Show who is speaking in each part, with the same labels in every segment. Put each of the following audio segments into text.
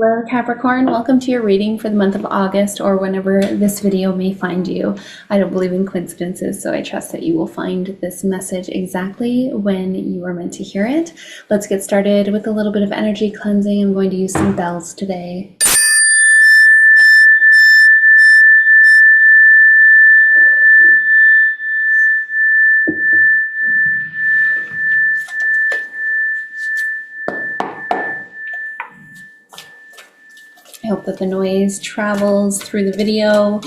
Speaker 1: Hello Capricorn, welcome to your reading for the month of August or whenever this video may find you. I don't believe in coincidences, so I trust that you will find this message exactly when you are meant to hear it. Let's get started with a little bit of energy cleansing. I'm going to use some bells today. I hope that the noise travels through the video.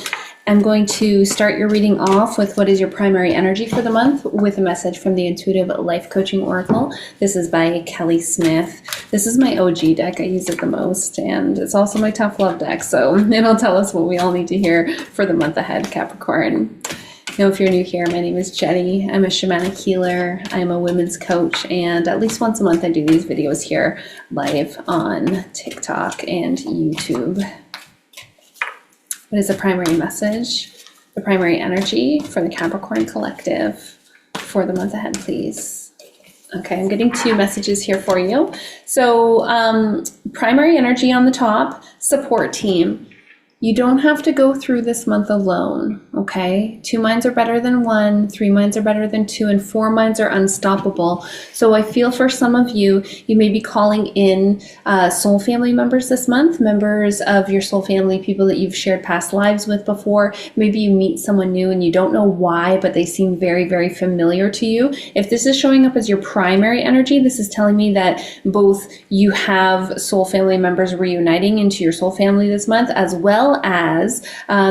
Speaker 1: I'm going to start your reading off with what is your primary energy for the month with a message from the Intuitive Life Coaching Oracle. This is by Kelly Smith. This is my OG deck. I use it the most, and it's also my tough love deck, so it'll tell us what we all need to hear for the month ahead, Capricorn. Now, if you're new here, my name is Jenny. I'm a shamanic healer. I'm a women's coach, and at least once a month I do these videos here live on TikTok and YouTube. What is the primary message, the primary energy for the Capricorn collective for the month ahead, please? Okay, I'm getting two messages here for you. So primary energy on the top, support team. You don't have to go through this month alone, okay? 2 minds are better than 1, 3 minds are better than 2, and 4 minds are unstoppable. So I feel for some of you, you may be calling in soul family members this month, members of your soul family, people that you've shared past lives with before. Maybe you meet someone new and you don't know why, but they seem very, very familiar to you. If this is showing up as your primary energy, this is telling me that both you have soul family members reuniting into your soul family this month, as well as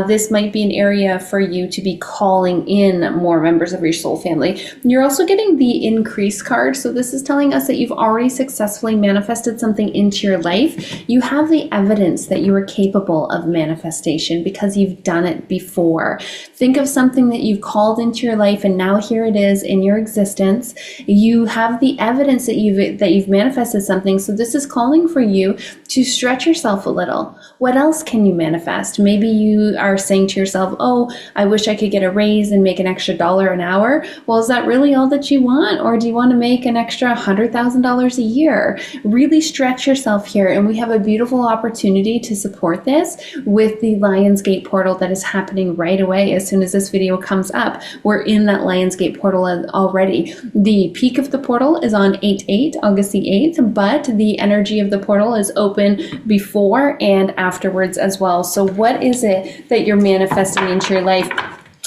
Speaker 1: this might be an area for you to be calling in more members of your soul family. You're also getting the increase card. So this is telling us that you've already successfully manifested something into your life. You have the evidence that you are capable of manifestation because you've done it before. Think of something that you've called into your life and now here it is in your existence. You have the evidence that you've manifested something. So this is calling for you to stretch yourself a little. What else can you manifest? Maybe you are saying to yourself, oh, I wish I could get a raise and make an extra $1 an hour. Well, is that really all that you want? Or do you want to make an extra $100,000 a year? Really stretch yourself here. And we have a beautiful opportunity to support this with the Lionsgate portal that is happening right away. As soon as this video comes up, we're in that Lionsgate portal already. The peak of the portal is on 8/8, August the 8th, but the energy of the portal is open before and afterwards as well. So what is it that you're manifesting into your life?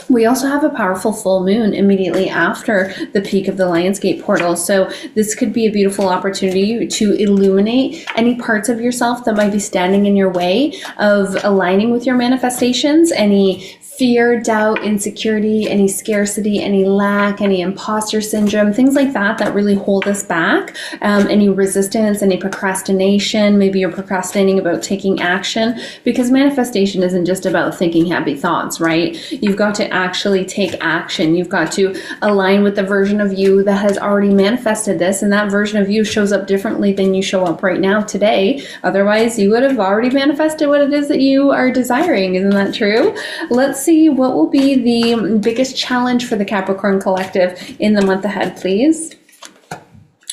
Speaker 1: We also have a powerful full moon immediately after the peak of the Lionsgate portal. So this could be a beautiful opportunity to illuminate any parts of yourself that might be standing in your way of aligning with your manifestations, any fear, doubt, insecurity, any scarcity, any lack, any imposter syndrome, things like that that really hold us back, any resistance, any procrastination. Maybe you're procrastinating about taking action, because manifestation isn't just about thinking happy thoughts, right? You've got to actually take action. You've got to align with the version of you that has already manifested this, and that version of you shows up differently than you show up right now today. Otherwise, you would have already manifested what it is that you are desiring. Isn't that true? Let's see what will be the biggest challenge for the Capricorn collective in the month ahead, please.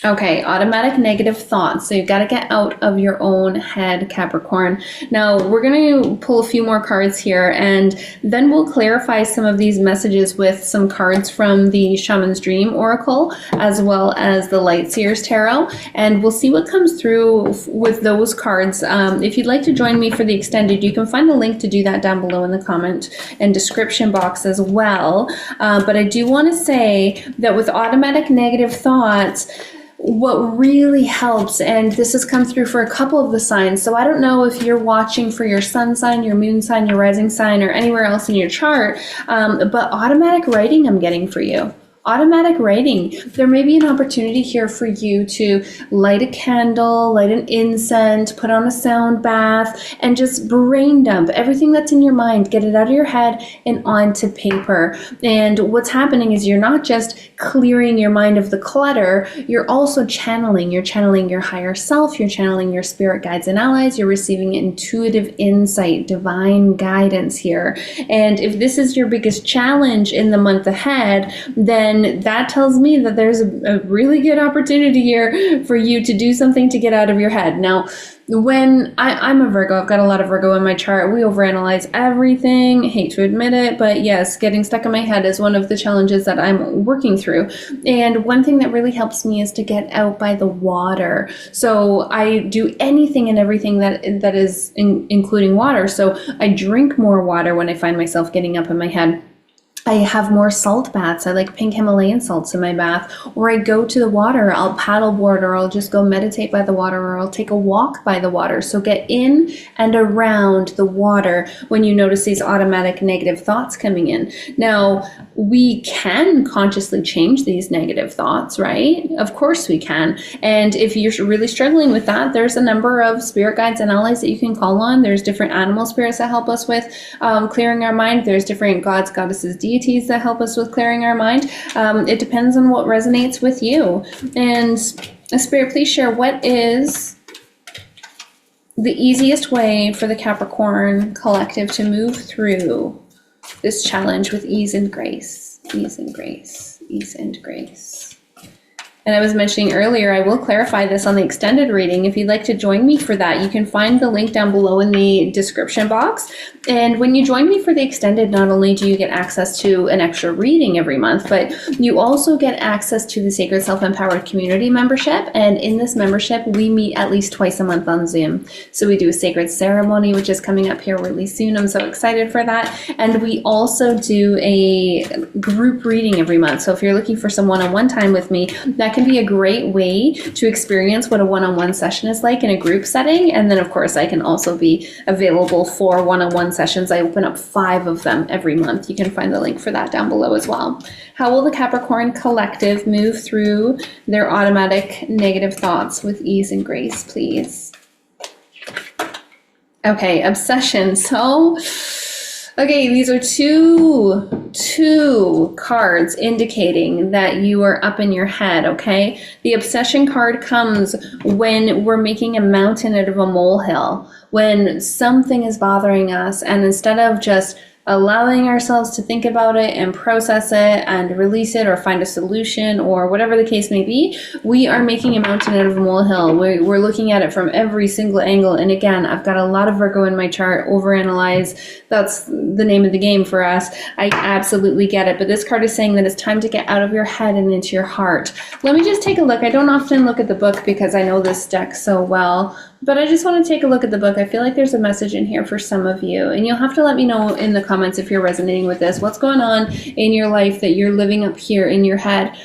Speaker 1: Okay, automatic negative thoughts. So you've got to get out of your own head, Capricorn. Now, we're going to pull a few more cards here, and then we'll clarify some of these messages with some cards from the Shaman's Dream Oracle, as well as the Light Seers Tarot, and we'll see what comes through with those cards. If you'd like to join me for the extended, you can find the link to do that down below in the comment and description box as well. But I do want to say that with automatic negative thoughts, what really helps, and this has come through for a couple of the signs, so I don't know if you're watching for your sun sign, your moon sign, your rising sign, or anywhere else in your chart, but automatic writing I'm getting for you. Automatic writing. There may be an opportunity here for you to light a candle, light an incense, put on a sound bath, and just brain dump everything that's in your mind. Get it out of your head and onto paper. And what's happening is you're not just clearing your mind of the clutter, you're also channeling. You're channeling your higher self, you're channeling your spirit guides and allies, you're receiving intuitive insight, divine guidance here. And if this is your biggest challenge in the month ahead, then that tells me that there's a really good opportunity here for you to do something to get out of your head. Now, when I'm a Virgo, I've got a lot of Virgo in my chart. We overanalyze everything. Hate to admit it, but yes, getting stuck in my head is one of the challenges that I'm working through. And one thing that really helps me is to get out by the water. So I do anything and everything that is including water. So I drink more water when I find myself getting up in my head. I have more salt baths. I like pink Himalayan salts in my bath. Or I go to the water, I'll paddleboard, or I'll just go meditate by the water, or I'll take a walk by the water. So get in and around the water when you notice these automatic negative thoughts coming in. Now, we can consciously change these negative thoughts, right? Of course we can. And if you're really struggling with that, there's a number of spirit guides and allies that you can call on. There's different animal spirits that help us with clearing our mind. There's different gods, goddesses, deities that help us with clearing our mind. It depends on what resonates with you. And Spirit, please share what is the easiest way for the Capricorn collective to move through this challenge with ease and grace. Ease and grace. Ease and grace. And I was mentioning earlier, I will clarify this on the extended reading. If you'd like to join me for that, you can find the link down below in the description box. And when you join me for the extended, not only do you get access to an extra reading every month, but you also get access to the Sacred Self-Empowered Community membership. And in this membership, we meet at least twice a month on Zoom. So we do a sacred ceremony, which is coming up here really soon. I'm so excited for that. And we also do a group reading every month. So if you're looking for some one-on-one time with me, that can be a great way to experience what a one-on-one session is like in a group setting. And then of course I can also be available for one-on-one sessions. I open up 5 of them every month. You can find the link for that down below as well. How will the Capricorn collective move through their automatic negative thoughts with ease and grace, please? Okay, obsession. So okay, these are two cards indicating that you are up in your head, okay? The obsession card comes when we're making a mountain out of a molehill, when something is bothering us, and instead of just allowing ourselves to think about it and process it and release it or find a solution or whatever the case may be, we are making a mountain out of a molehill. We're looking at it from every single angle. And again, I've got a lot of Virgo in my chart. Overanalyze, that's the name of the game for us. I absolutely get it. But this card is saying that it's time to get out of your head and into your heart. Let me just take a look. I don't often look at the book because I know this deck so well. But I just want to take a look at the book. I feel like there's a message in here for some of you. And you'll have to let me know in the comments if you're resonating with this. What's going on in your life that you're living up here in your head?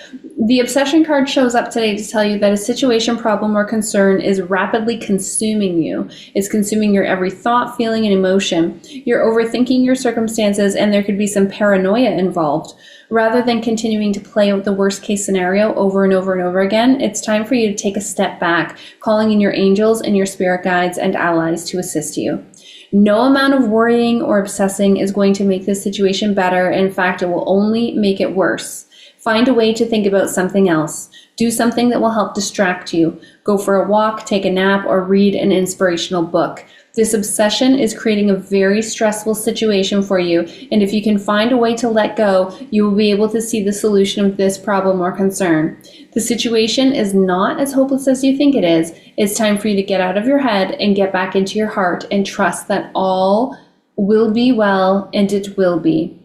Speaker 1: The obsession card shows up today to tell you that a situation, problem, or concern is rapidly consuming you. It's consuming your every thought, feeling, and emotion. You're overthinking your circumstances, and there could be some paranoia involved. Rather than continuing to play out the worst case scenario over and over and over again, it's time for you to take a step back, calling in your angels and your spirit guides and allies to assist you. No amount of worrying or obsessing is going to make this situation better. In fact, it will only make it worse. Find a way to think about something else. Do something that will help distract you. Go for a walk, take a nap, or read an inspirational book. This obsession is creating a very stressful situation for you, and if you can find a way to let go, you will be able to see the solution of this problem or concern. The situation is not as hopeless as you think it is. It's time for you to get out of your head and get back into your heart and trust that all will be well, and it will be.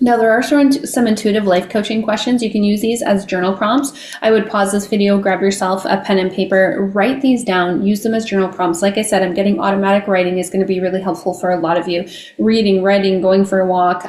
Speaker 1: Now, there are some intuitive life coaching questions. You can use these as journal prompts. I would pause this video, grab yourself a pen and paper, write these down, use them as journal prompts. Like I said, I'm getting automatic writing is going to be really helpful for a lot of you. Reading, writing, going for a walk,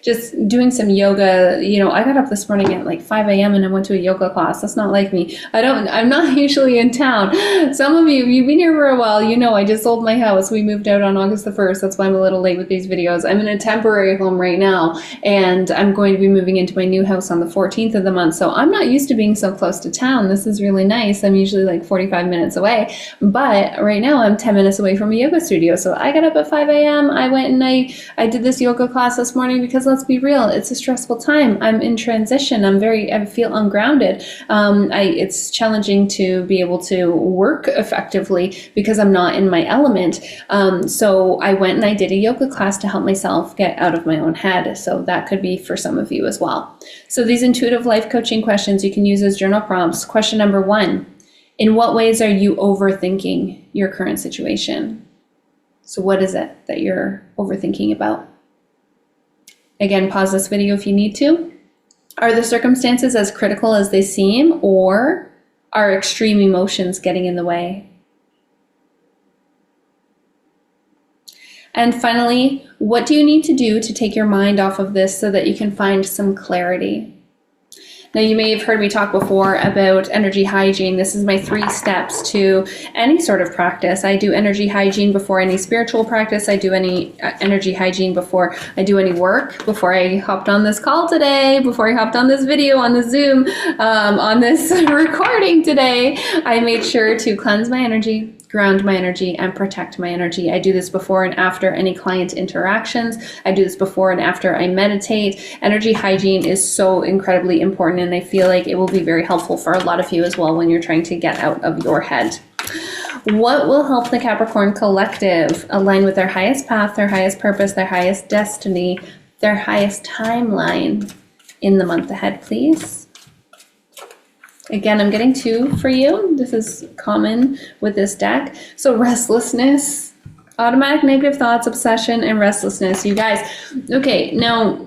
Speaker 1: just doing some yoga. You know, I got up this morning at like 5 a.m. and I went to a yoga class. That's not like me. I'm not usually in town. Some of you, if you've been here for a while, you know I just sold my house. We moved out on August the 1st. That's why I'm a little late with these videos. I'm in a temporary home right now. And I'm going to be moving into my new house on the 14th of the month. So I'm not used to being so close to town. This is really nice. I'm usually like 45 minutes away. But right now I'm 10 minutes away from a yoga studio. So I got up at 5 a.m. I went and I did this yoga class this morning because let's be real, it's a stressful time. I'm in transition. I feel ungrounded. It's challenging to be able to work effectively because I'm not in my element. So I went and I did a yoga class to help myself get out of my own head. So that could be for some of you as well. So these intuitive life coaching questions you can use as journal prompts. Question number 1, In what ways are you overthinking your current situation? So what is it that you're overthinking about? Again, pause this video if you need to. Are the circumstances as critical as they seem, or are extreme emotions getting in the way? And finally, what do you need to do to take your mind off of this so that you can find some clarity? Now, you may have heard me talk before about energy hygiene. This is my 3 steps to any sort of practice. I do energy hygiene before any spiritual practice. I do any energy hygiene before I do any work. Before I hopped on this call today, before I hopped on this video, on the Zoom, on this recording today, I made sure to cleanse my energy, ground my energy, and protect my energy. I do this before and after any client interactions. I do this before and after I meditate. Energy hygiene is so incredibly important, and I feel like it will be very helpful for a lot of you as well when you're trying to get out of your head. What will help the Capricorn collective align with their highest path, their highest purpose, their highest destiny, their highest timeline in the month ahead, please? Again, I'm getting 2 for you. This is common with this deck. So restlessness, automatic negative thoughts, obsession, and restlessness. You guys, okay, now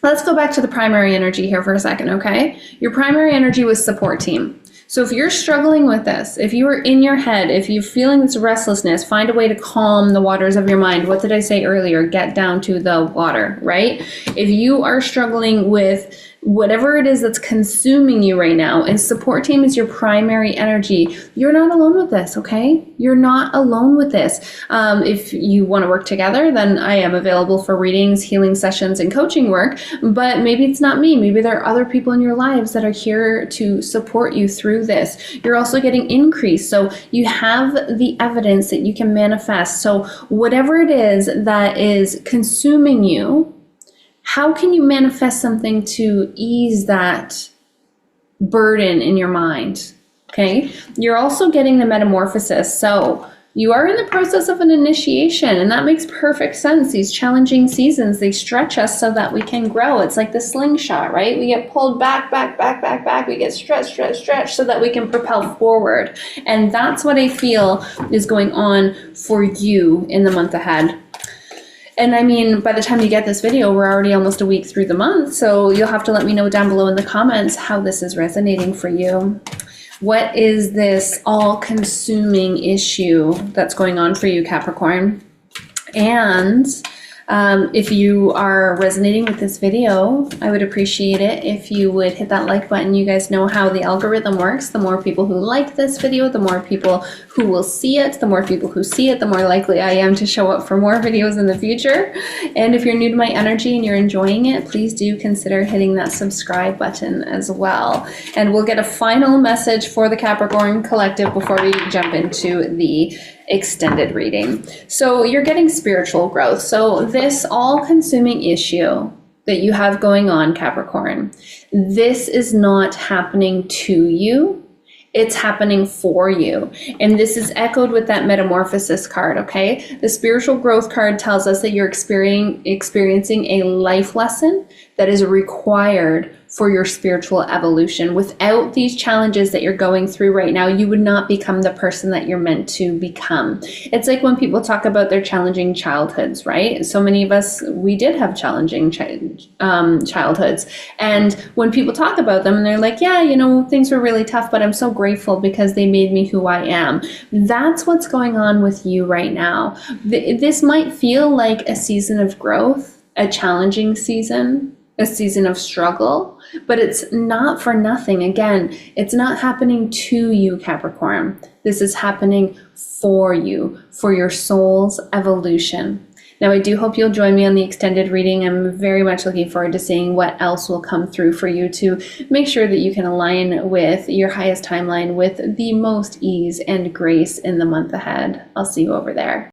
Speaker 1: let's go back to the primary energy here for a second, okay? Your primary energy was support team. So if you're struggling with this, if you are in your head, if you're feeling this restlessness, find a way to calm the waters of your mind. What did I say earlier? Get down to the water, right? If you are struggling with whatever it is that's consuming you right now, and support team is your primary energy, you're not alone with this, okay? You're not alone with this. If you want to work together, then I am available for readings, healing sessions, and coaching work, but maybe it's not me. Maybe there are other people in your lives that are here to support you through this. You're also getting increase, so you have the evidence that you can manifest. So whatever it is that is consuming you, how can you manifest something to ease that burden in your mind? Okay. You're also getting the metamorphosis. So you are in the process of an initiation, and that makes perfect sense. These challenging seasons, they stretch us so that we can grow. It's like the slingshot, right? We get pulled back. We get stretched so that we can propel forward. And that's what I feel is going on for you in the month ahead. And I mean, by the time you get this video, we're already almost a week through the month. So you'll have to let me know down below in the comments how this is resonating for you. What is this all-consuming issue that's going on for you, Capricorn? And if you are resonating with this video, I would appreciate it if you would hit that like button. You guys know how the algorithm works. The more people who like this video, the more people who will see it. The more people who see it, the more likely I am to show up for more videos in the future. And if you're new to my energy and you're enjoying it, please do consider hitting that subscribe button as well. And we'll get a final message for the Capricorn collective before we jump into the extended reading. So you're getting spiritual growth. So this all-consuming issue that you have going on, Capricorn, this is not happening to you. It's happening for you. And this is echoed with that metamorphosis card, okay? The spiritual growth card tells us that you're experiencing a life lesson that is required for your spiritual evolution. Without these challenges that you're going through right now, you would not become the person that you're meant to become. It's like when people talk about their challenging childhoods, right? So many of us, we did have challenging childhoods. And when people talk about them and they're like, yeah, you know, things were really tough, but I'm so grateful because they made me who I am. That's what's going on with you right now. This might feel like a season of growth, a challenging season, a season of struggle, but it's not for nothing. Again, it's not happening to you, Capricorn. This is happening for you, for your soul's evolution. Now, I do hope you'll join me on the extended reading. I'm very much looking forward to seeing what else will come through for you to make sure that you can align with your highest timeline with the most ease and grace in the month ahead. I'll see you over there.